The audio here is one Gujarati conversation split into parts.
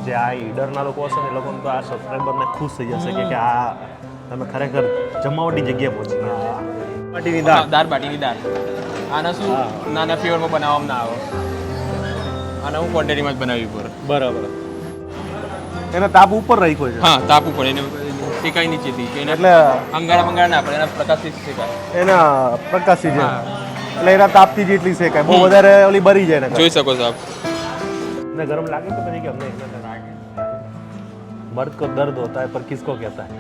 જે આ ઈડરના લોકો હશે ને એ લોકોને તો આ સબસ્ક્રાઈબરને ખુશ થઈ જશે કે આ તમે ખરેખર જમાવટી જગ્યાએ પહોંચી ગયા. બાટીની દાળ. દાળ બાટીની દાળ. આના શું નાના ફ્લેવરમાં બનાવવામાં ના આવે. આના હું ક્વોન્ટિટીમાં જ બનાવી ઉપર. બરાબર. એના તાપ ઉપર રાખ્યો છે. હા, તાપ ઉપર એને શેકાઈ નીચેથી. એટલે અંગારા મંગારા ના પડે, એના પ્રકાશથી જ શેકાય. એના પ્રકાશથી છે. એટલે એના તાપથી જેટલી શેકાય, બહુ વધારે ઓલી બરી જાય ને. જોઈ શકો છો આપ. ને ગરમ લાગે તો પછી કે અમને લાગે. मर्द को दर्द होता है पर किसको कहता है.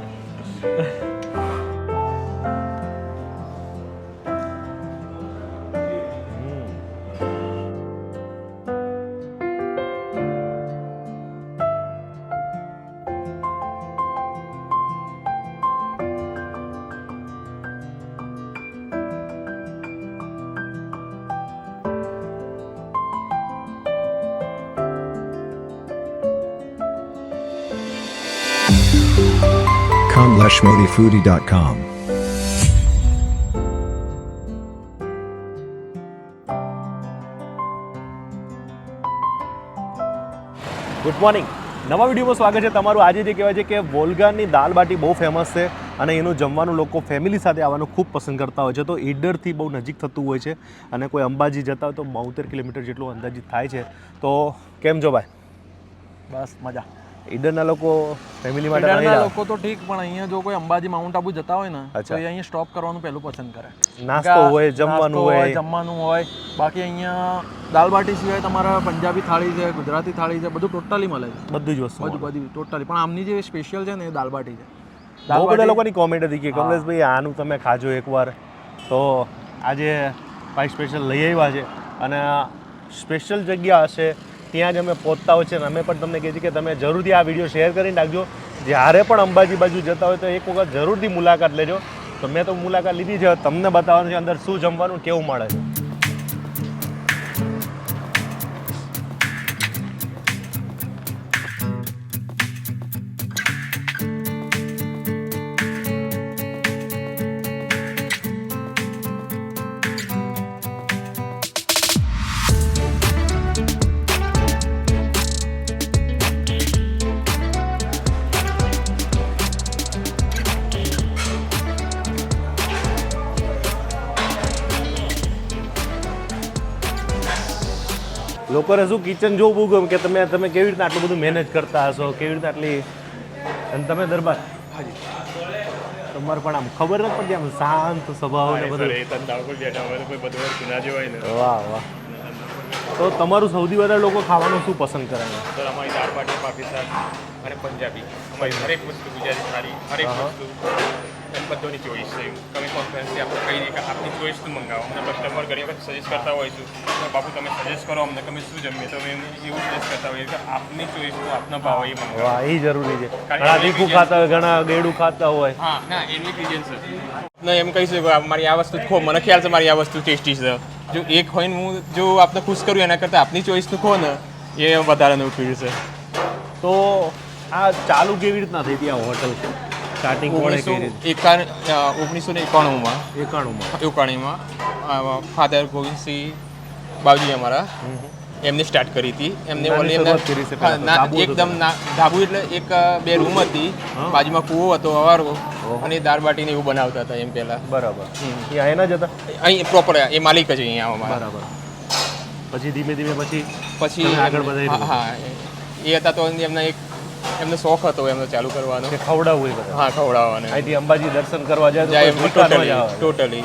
Kamleshmodifoodie.com. Good morning. નવા વિડીયોમાં સ્વાગત છે તમારું. આજે જે કહેવાય છે કે વોલ્ગાની દાલ બાટી બહુ ફેમસ છે અને એનું જમવાનું લોકો ફેમિલી સાથે આવવાનું ખૂબ પસંદ કરતા હોય છે. તો ઈડરથી બહુ નજીક થતું હોય છે અને કોઈ અંબાજી જતા હોય તો 72 કિલોમીટર જેટલું અંદાજિત થાય છે. તો કેમ છો ભાઈ? બસ મજા. ઈડરના લોકો ફેમિલી માટે ઈડરના લોકો તો ઠીક, પણ અહીંયા જો કોઈ અંબાજી માઉન્ટ આબુ જતા હોય ને તો એ અહીંયા સ્ટોપ કરવાનું પહેલું પસંદ કરે. નાસ્તો હોય, જમવાનું હોય. બાકી અહીંયા દાલ બાટી સિવાય તમારા પંજાબી થાળી છે, ગુજરાતી થાળી છે, બધું ટોટલી મળે છે. બધી જ વસ્તુ બધી ટોટલી. પણ આમની જે સ્પેશિયલ છે ને એ દાલ બાટી છે. બહુ બધા લોકોની કોમેન્ટ હતી કે કમલેશભાઈ આનું તમે ખાજો એકવાર. તો આજે ભાઈ સ્પેશિયલ લઈ આવ્યા છે અને સ્પેશિયલ જગ્યા હશે ત્યાં જ અમે પહોંચતા હોય છે અને અમે પણ તમને કહીએ છીએ કે તમે જરૂરથી આ વિડીયો શેર કરીને રાખજો. જ્યારે પણ અંબાજી બાજુ જતા હોય તો એક વખત જરૂરથી મુલાકાત લેજો. તો મેં તો મુલાકાત લીધી છે, તમને બતાવવાનું છે અંદર શું જમવાનું કેવું મળે છે. લોકોને શું કિચન જોવું બહુ ગમે કે તમે કેવી રીતના આટલું બધું મેનેજ કરતા હશો, કેવી રીતે આટલી. અને તમે દરબાર તમારે પણ આમ ખબર નથી પડતી, આમ શાંત સ્વભાવ ને બધું. વાહ વાહ. તો તમારું સૌથી વધારે લોકો ખાવાનું શું પસંદ કરે છે? સર અમારી દાળ બાટી, પાકિસ્તાન અને પંજાબી, અમારી હરેક વસ્તુ ગુજરાતી થાળી, હરેક વસ્તુ એમ બધાની ચોઈસ છે. તમે કોન્ફરન્સથી આપણે કહી દઈએ કે આપની ચોઈસનું મંગાવો. અમને કસ્ટમર ઘણી વખત સજેસ્ટ કરતા હોઈશું તો બાપુ તમે સજેસ્ટ કરો અમને તમે શું જમીએ, તો એમને એવું સજેસ્ટ કરતા હોઈએ કે આપની ચોઈસનું આપનો ભાવ એ મંગાવો. વાહ, એ જરૂરી છે. ઘણા તીખું ખાતા હોય, ઘણા ગેડું ખાતા હોય. હા, ના એની રીઝન છે. ના એમ કહીશું કે મારી આ વસ્તુ ખો, મને ખ્યાલ છે મારી આ વસ્તુ ટેસ્ટી છે. જો એક હોય ને હું જો આપને ખુશ કરું એના કરતાં આપની ચોઈસનું ખો ને એ વધારેનું ફીલ છે. તો આ ચાલુ કેવી રીતના થઈ હતી આ હોટલ? સ્ટાર્ટિંગ કોણે કરી હતી? 1991માં ફાધર ગોવિંદસિંહ બાવજી અમારા એમને સ્ટાર્ટ કરી હતી. એમને એકદમ ધાબુ એટલે એક બે રૂમ હતી, બાજુમાં કૂવો હતો અવારો અને દાળ બાટીને એવું બનાવતા હતા એમ પહેલા. બરાબર. એ અહીંના જ હતા? અહીં પ્રોપર એ માલિક જ અહીંયા અમારા. બરાબર. પછી ધીમે ધીમે પછી આગળ વધારી. હા, એ હતા તો એમનો શોખ હતો એમનો ચાલુ કરવાનો કે ખવડાવવું એ બધા. હા, ખવડાવવાનો. અહીંથી અંબાજી દર્શન કરવા જાય ટોટલી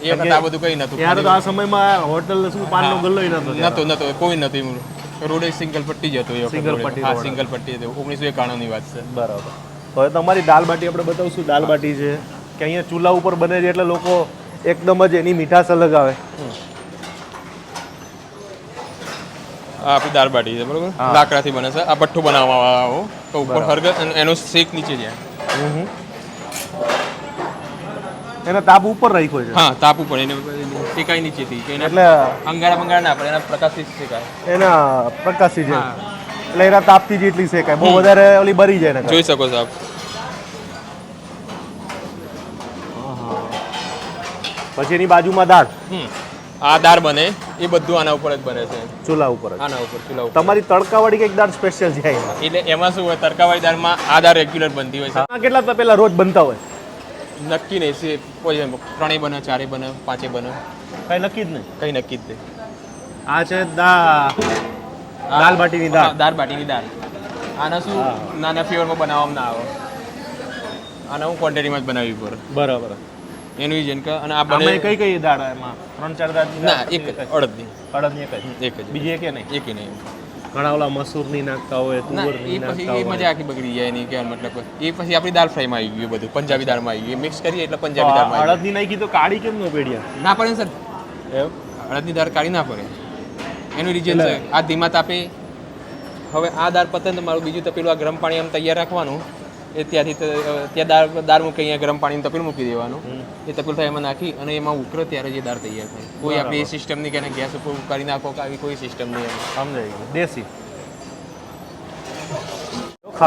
એ વખત આ બધું કઈ નતું. ત્યારે તો આ સમયમાં હોટલ શું પાનનો ગલ્લો નતો કોઈ નતું. રોડે સિંગલ પટ્ટી જ હતું. સિંગલ પટ્ટી હતું. 1991 ની વાત છે. બરાબર. તો હવે તમારી દાલ બાટી આપણે બતાવશું. દાલ બાટી છે કે અહીંયા ચૂલા ઉપર બને છે એટલે લોકો એકદમ જ એની મીઠાશ અલગ આવે. આપણી દાળ બાટી છે બરોબર, લાકડાથી બને છે. આ ભઠ્ઠો બનાવવામાં આવો તો ઉપર હરગત એનો શેક નીચે જાય. એના તાપ ઉપર રાખ્યો છે. હા, તાપ ઉપર એને શેકાઈ નીચેથી. એટલે અંગારા મંગારા ના પડે, એના પ્રકાશથી જ શેકાય. એના પ્રકાશથી છે. એટલે એના તાપથી જેટલી શેકાય, બહુ વધારે ઓલી બરી જાય ને. જોઈ શકો છો આપ. પછી એની બાજુમાં દાળ. આ દાળ બને એ બધું આના ઉપર જ બને છે, ચૂલા ઉપર જ. આના ઉપર ચૂલા ઉપર. તમારી તડકાવાળી કંઈક દાળ સ્પેશિયલ છે એમાં. એટલે એમાં શું હોય, તડકાવાળી દાળમાં આ દાળ રેગ્યુલર બનતી હોય છે. આમાં કેટલા તપેલા રોજ બનતા હોય? નક્કી નહીં છે, કોઈ ત્રણેય બને, ચારેય બને, પાંચે બને, કઈ નક્કી જ નહીં. કંઈ નક્કી જ નહીં. આ છે દાળ બાટીની દાળ. દાળ બાટીની દાળ. આના શું નાના ફ્લેવરમાં બનાવવામાં ના આવે, આના હું ક્વોન્ટિટીમાં જ બનાવવી પડે બરાબર. એનું રીઝન કે અને આ આમાં બને કઈ કઈ દાળ એમાં 3-4 દાળ? ના એક જ અડદની, અડદની એક જ. એક જ બીજી એકે નહીં? એકે નહીં. ઘણા ઓલા મસૂરની નાખતા હોય, ના તુવરની એ પછી નાખતા એ મજા હોય. આખી બગડી જાય નહીં કે મતલબ એ પછી આપણી દાળ ફ્રાયમાં આવી ગયું બધું, પંજાબી દાળમાં આવી ગયું, મિક્સ કરીએ એટલે પંજાબી દાળમાં આવી અડદની નાખી તો કાળી કેમ ન પેડ્યા? ગયું. ના પડે ને સર, એમ? અડદની દાળ કાઢી ના પડે, એનું રીઝન છે આ ધીમા તાપે. હવે આ દાળ પતે ને મારું બીજું તપેલું આ ગરમ પાણી આમ તૈયાર રાખવાનું, એ ત્યાંથી ત્યાં દાળ મૂકી અહીંયા ગરમ પાણીનું તપેલું મૂકી દેવાનું, એ તપેલું થાય એમાં નાખી અને એમાં ઉકળે ત્યારે જે દાળ તૈયાર થાય. કોઈ આપણે એ સિસ્ટમની કે ગેસ ઉપર ઉકાળી નાખો કે આવી કોઈ સિસ્ટમ નહીં એમ. સમજાઈ ગયું. દેશી.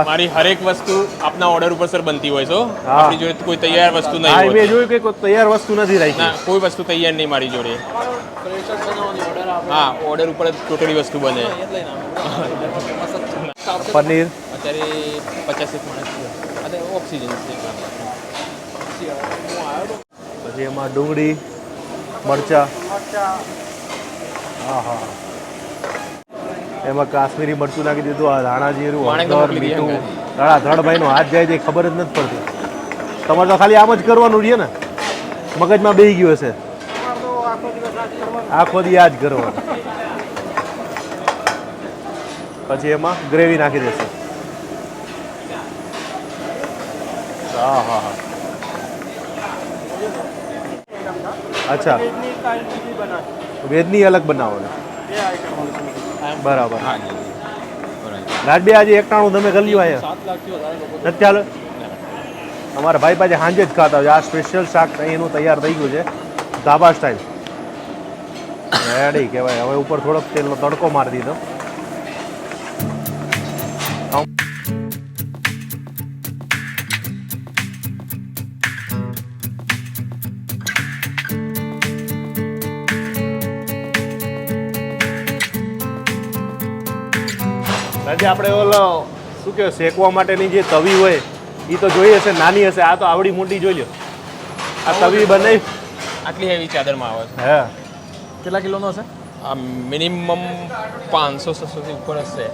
મારી હરેક વસ્તુ આપના ઓર્ડર ઉપર સર બનતી હોય છે. હા. આપણી જોડે કોઈ તૈયાર વસ્તુ નહીં હા, મેં હોય. જોયું કે કોઈ તૈયાર વસ્તુ નથી રાખી. ના કોઈ વસ્તુ તૈયાર નહીં મારી જોડે. હા ઓર્ડર ઉપર જ ટોટલી વસ્તુ બને. પનીર. અત્યારે 50 માણસ છે. અત્યારે ઓક્સિજન છે. પછી એમાં ડુંગળી, મરચા. હા હા. એમાં કાશ્મીરી મરચું નાખી દીધું, આ ધાણા જીરું, માણેક તો હળદર, મોકલી દઈએ મીઠું. ધડાધડ નો હાથ જાય છે ખબર જ નથી પડતી. તમારે તો ખાલી આમ જ કરવાનું રહે ને, મગજમાં બેસી ગયું હશે. આખો દી આ જ કરવાનું. પછી એમાં ગ્રેવી નાખી દેશે. હા હા હા. અચ્છા, વેજની અલગ બનાવો ને? બરાબર. હા જી બરાબર. રાજભાઈ આજે 91 તમે કરી લ્યો અહીંયા? નથી ચાલે? અમારા ભાઈ પાસે સાંજે જ ખાતા હોય. આ સ્પેશિયલ શાક અહીંનું તૈયાર થઈ ગયું છે, ધાબા સ્ટાઇલ. રેડી કહેવાય. હવે ઉપર થોડોક તેલનો તડકો મારી દીધો. આજે આપણે ઓલો શું કહેવાય શેકવા માટેની જે તવી હોય એ તો જોઈ હશે, નાની હશે. આ તો આવડી મોટી જોઈ લો. આ તવી બનાવી આટલી હેવી ચાદરમાં આવે છે. હે કેટલા કિલોનો હશે? આ મિનિમમ 500-600 થી ઉપર હશે.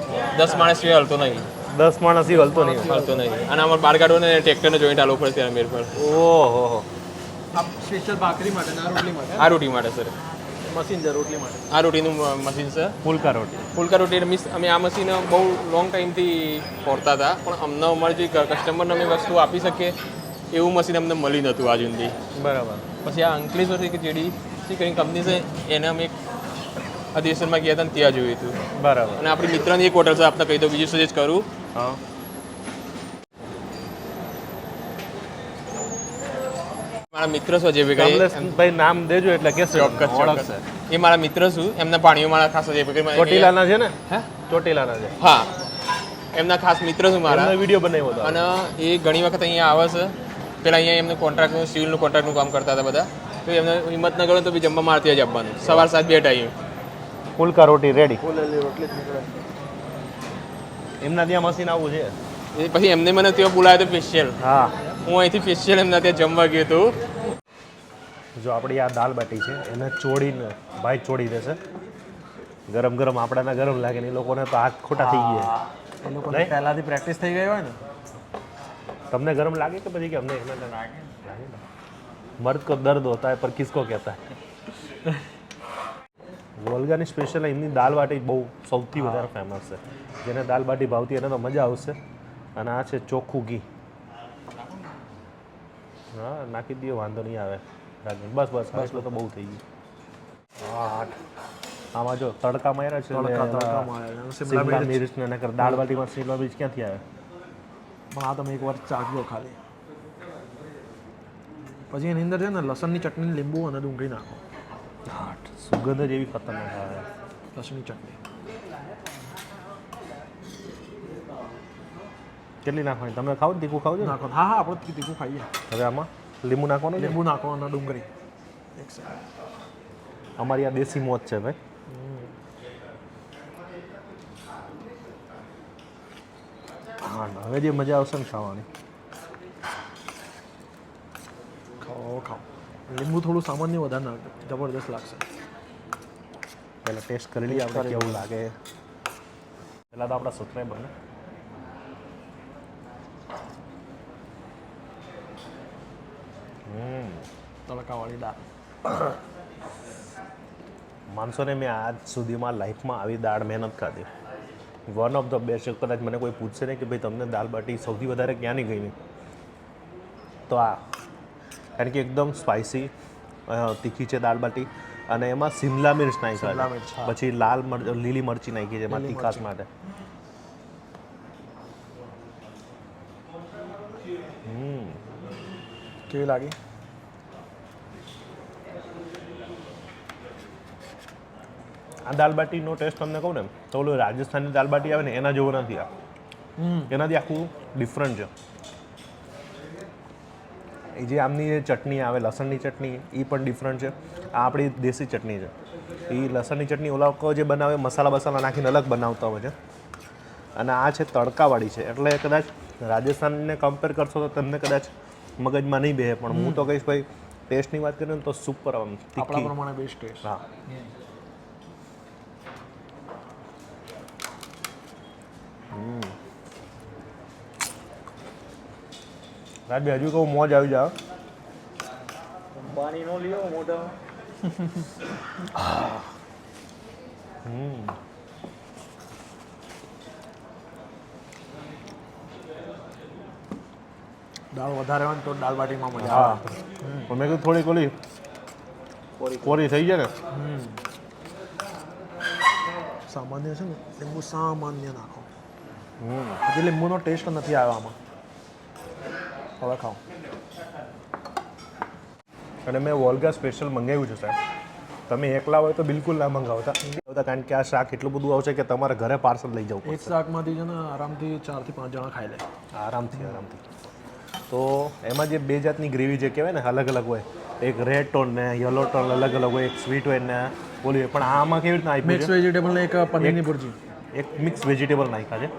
10 માણસ સિવાય હલતો નહીં. 10 માણસ ઈ હલતો નહીં. હલતો નહીં. અને અમારે બાર કાઢો ને ટ્રેક્ટરને જોઈન્ટ આલો પડે ત્યાં મેર પર. ઓહો. આ સ્પેશિયલ ભાખરી માટે ના રોટલી માટે? આ રોટી માટે સર, મશીન છે રોટલી માટે. આ રોટીનું મશીન છે. ફુલકા રોટી. ફુલકા રોટી મિસ અમે આ મશીન બહુ લોંગ ટાઈમથી ફોડતા હતા, પણ અમને અમારે જે કસ્ટમરને અમે વસ્તુ આપી શકીએ એવું મશીન અમને મળી નહોતું આજ સુધી. બરાબર. પછી આ અંકલેશ્વરથી કે જેડી જે કંઈ કંપની છે એને અમે એક અધિવેશનમાં ગયા હતા ને ત્યાં જોયું હતું. બરાબર. અને આપણી મિત્રની એક હોટલ છે, આપને કહી દો, બીજું સજેસ્ટ કરું. હા. મારા મિત્ર છે જે ભાઈ કમલેશભાઈ નામ દેજો એટલે કેસે ચોક્કસ ઓળખશે. એ મારા મિત્ર છું. એમના પાણીઓ મારા ખાસ જે ભાઈ ચોટીલાના છે ને? હે? ચોટીલાના છે. હા એમના ખાસ મિત્ર છું મારા. એમનો વિડીયો બનાવ્યો હતો. અને એ ઘણી વખત અહીંયા આવે છે. પેલા અહીંયા એમને કોન્ટ્રાક્ટનું સિવિલનું કોન્ટ્રાક્ટનું કામ કરતા હતા બધા. તો એમને હિંમતનગર તો બી જમવા મારતી જ આપવાનું, સવાર 7 2 ટાઈમ. ફુલકા રોટી રેડી. ફૂલેલી રોટલી જ નીકળે. એમના ત્યાં મશીન આવું છે. એ પછી એમને મને ત્યાં બોલાવ્યો તો સ્પેશિયલ. હા. હું અહીંથી સ્પેશિયલ એમના ત્યાં જમવા ગયો હતો. જો આપણી આ દાલ બાટી છે એને ચોડીને ભાઈ ચોડી દેશે. ગરમ ગરમ આપણાના ગરમ લાગે ને એ લોકોને તો હાથ ખોટા થઈ ગયા. એ લોકોને નહીં? પહેલાથી પ્રેક્ટિસ થઈ ગઈ હોય ને. તમને ગરમ લાગે કે પછી કે અમને એના લાગે? મર્દ કો દર્દ હોતા है पर किसको कहता है? વોલ્ગાની સ્પેશિયલ એમની દાલ બાટી બહુ સૌથી વધારે ફેમસ છે. જેને દાલ બાટી ભાવતી એને તો મજા આવશે. અને આ છે ચોખ્ખું ઘી. હા નાખી દઈએ, વાંધો નહીં આવે. બસ બસ બસ તો બહુ થઈ ગયું. હા આમાં જો તડકા માર્યા છે તડકામાં આવ્યા. શિમલા શિમલા મિર્ચ. મિર્ચ ને નકર દાળ બાટીમાં શિમલા મિર્ચ ક્યાંથી આવે? પણ આ તમે એકવાર ચાખજો ખાલી. પછી એની અંદર છે ને લસણની ચટણી, લીંબુ અને ડુંગળી નાખો. સુગંધ જ એવી ખતરનાક આવે. લસણની ચટણી કેટલી નાખવાની? તમે ખાવ તીખું ખાવ છો ને? નાખો. હા હા આપણે તીખું ખાઈએ. હવે આમાં લીંબુ નાખવાનું છે? લીંબુ નાખો અને ડુંગળી એક સાઈડ. અમારી આ દેશી મોજ છે ભાઈ. હવે જે મજા આવશે ને ખાવાની. ખાઓ. લીંબુ થોડું સામાન્ય વધારે નાખજો, જબરદસ્ત લાગશે. પહેલાં ટેસ્ટ કરી લઈએ આપણે કેવું લાગે. પહેલાં તો આપણા સબસ્ક્રાઈબર ને તડકાવાળી દાળ. માનસો ને મેં આજ સુધીમાં લાઈફમાં આવી દાળ મેં નથી ખાધી. One of the best. કદાચ મને કોઈ પૂછશે ને કે ભાઈ તમને દાળ બાટી સૌથી વધારે ક્યાંની ગઈ તો આ, કારણ કે એકદમ સ્પાઇસી તીખી છે દાળ બાટી અને એમાં શિમલા મિર્ચ નાખી શિમલા મિર્ચ, હા. પછી લીલી મરચી નાખી છે એમાં લીલી તીખાશ મરચી. માટે. કેવી લાગી? આ દાળ બાટીનો ટેસ્ટ તમને કહું ને તો ઓલું રાજસ્થાની દાળ બાટી આવે ને એના જેવો નથી આ. એનાથી આખું ડિફરન્ટ છે. એ જે આમની જે ચટણી આવે લસણની ચટણી એ પણ ડિફરન્ટ છે. આ આપણી દેશી ચટણી છે. એ લસણની ચટણી ઓલા લોકો જે બનાવે મસાલા નાખીને અલગ બનાવતા હોય છે અને આ છે તડકાવાળી છે. એટલે કદાચ રાજસ્થાનને કમ્પેર કરશો તો તમને કદાચ મગજમાં નહીં બેસે, પણ હું તો કહીશ ભાઈ ટેસ્ટની વાત કરીએ ને તો સુપર આમ આપણા તીખી. પ્રમાણે બેસ્ટ ટેસ્ટ. હા. રાજભાઈ હજુ કહું મોજ આવી જાવ. પાણી નો લ્યો મોઢા. દાળ વધારે હોય ને તો દાળ બાટીમાં મજા હા આવે. પણ મેં કીધું થોડીક ઓલી કોરી થઈ જાય ને. સામાન્ય છે ને લીંબુ સામાન્ય નાખો. હજી લીંબુનો ટેસ્ટ નથી આવ્યો આમાં. હવે ખાઓ. અને મેં વોલ્ગા સ્પેશિયલ મંગાવ્યું છે સાહેબ. તમે એકલા હોય તો બિલકુલ ના મંગાવતા, કારણ કે આ શાક એટલું બધું આવશે કે તમારે ઘરે પાર્સલ લઈ જવું એક પડશે શાકમાંથી છે ને આરામથી 4 થી 5 જણા ખાઈ લે. આરામથી. તો એમાં જે બે જાતની ગ્રેવી જે કહેવાય ને અલગ અલગ હોય, એક રેડ ટોન ને યલો ટોન અલગ અલગ હોય, એક સ્વીટ હોય ને ઓલી હોય. પણ આમાં કેવી રીતના આપ્યું મિક્સ છે? વેજીટેબલ ને એક પનીરની ભુરજી. એક મિક્સ વેજીટેબલ નાખ્યા છે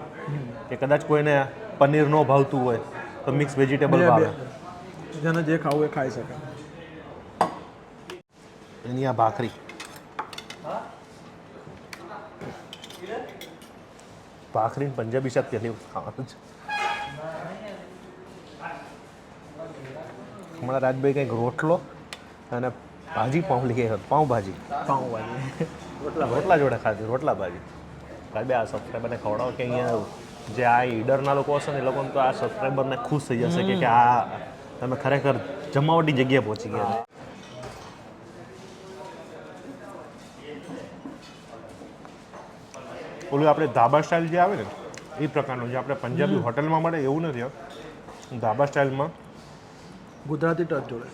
કે કદાચ કોઈને પનીર ન ભાવતું હોય તો મિક્સ વેજીટેબલ ભાવે. જેને જે ખાવું એ ખાઈ શકે. એની આ ભાખરી પંજાબી શાક પહેલી વખત ખાવાનું છે. હમણાં રાજભાઈ કંઈક રોટલો અને ભાજી પાઉં પાઉંભાજી પાઉંભાજી. રોટલા જોડે ખાધી, રોટલા ભાજી. રાજભાઈ આ સબસ્ક્રાઈબરને ખવડાવો કે અહીંયા જે આ ઈડરના લોકો હશે ને એ લોકોને તો આ સબસ્ક્રાઈબરને ખુશ થઈ જશે કે આ તમે ખરેખર જમાવટી જગ્યાએ પહોંચી ગયા છે. ઓલું આપણે ધાબા સ્ટાઇલ જે આવે ને એ પ્રકારનું જે આપણે પંજાબી હોટલમાં મળે એવું નથી. ધાબા સ્ટાઇલમાં ગુજરાતી ટચ જોડે.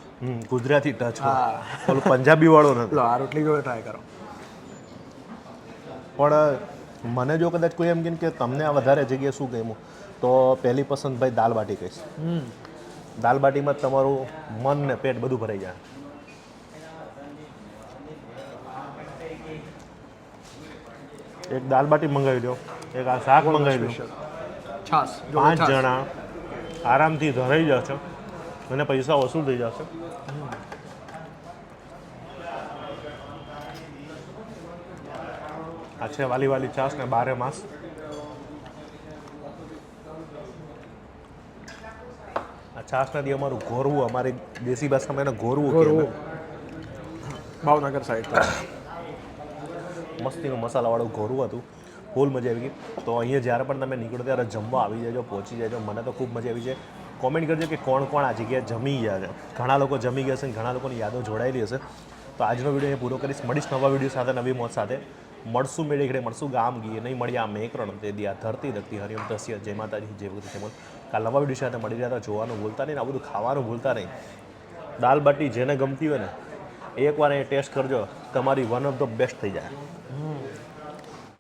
ગુજરાતી ટચ હા. ઓલું પંજાબી વાળો નથી. લો આ રોટલી જોડે ટ્રાય કરો. પણ મને જો કદાચ કોઈ એમ કહે કે તમને આ વધારે જગ્યાએ શું ગમ્યું તો પહેલી પસંદ ભાઈ દાલ બાટી કહીશ. દાલ બાટીમાં તમારું મન ને પેટ બધું ભરાઈ જાય. એક દાલ બાટી મંગાવી લો, એક આ શાક મંગાવી લો, છાસ 5 જણા આરામથી ધરાઈ જશે અને પૈસા વસૂલ થઈ જશે. આ છે વાલી વાલી છાસ ને 12 માસ. આ છાસ નથી અમારું ગોરવું, અમારી દેશી ભાષામાં એને ગોરવું કહેવાય. ભાવનગર સાઈડ. મસ્તીનું મસાલાવાળું ગોરું હતું, ફૂલ મજા આવી ગઈ. તો અહીંયા જ્યારે પણ તમે નીકળો ત્યારે જમવા આવી જજો, પહોંચી જજો. મને તો ખૂબ મજા આવી છે. કોમેન્ટ કરજો કે કોણ કોણ આ જગ્યાએ જમી ગયા છે. ઘણા લોકો જમી ગયા છે અને ઘણા લોકોની યાદો જોડાયેલી હશે. તો આજનો વિડીયો પૂરો કરીશ. મળીશ નવા વિડીયો સાથે, નવી મોજ સાથે. મળશું મેળે ઘડે, મળશું ગામ ગીએ, નહીં મળ્યા મેકરણ તે દિયા ધરતી દખતી હરિયમ તસ્ય. જય માતાજી, જય ભગત જય. કાલ નવા વિડીયો સાથે મળી રહ્યા. જોવાનું ભૂલતા નહીં, આ બધું ખાવાનું ભૂલતા નહીં. દાલ બાટી જેને ગમતી હોય ને એકવાર એ ટેસ્ટ કરજો, તમારી વન ઓફ ધ બેસ્ટ થઈ જાય.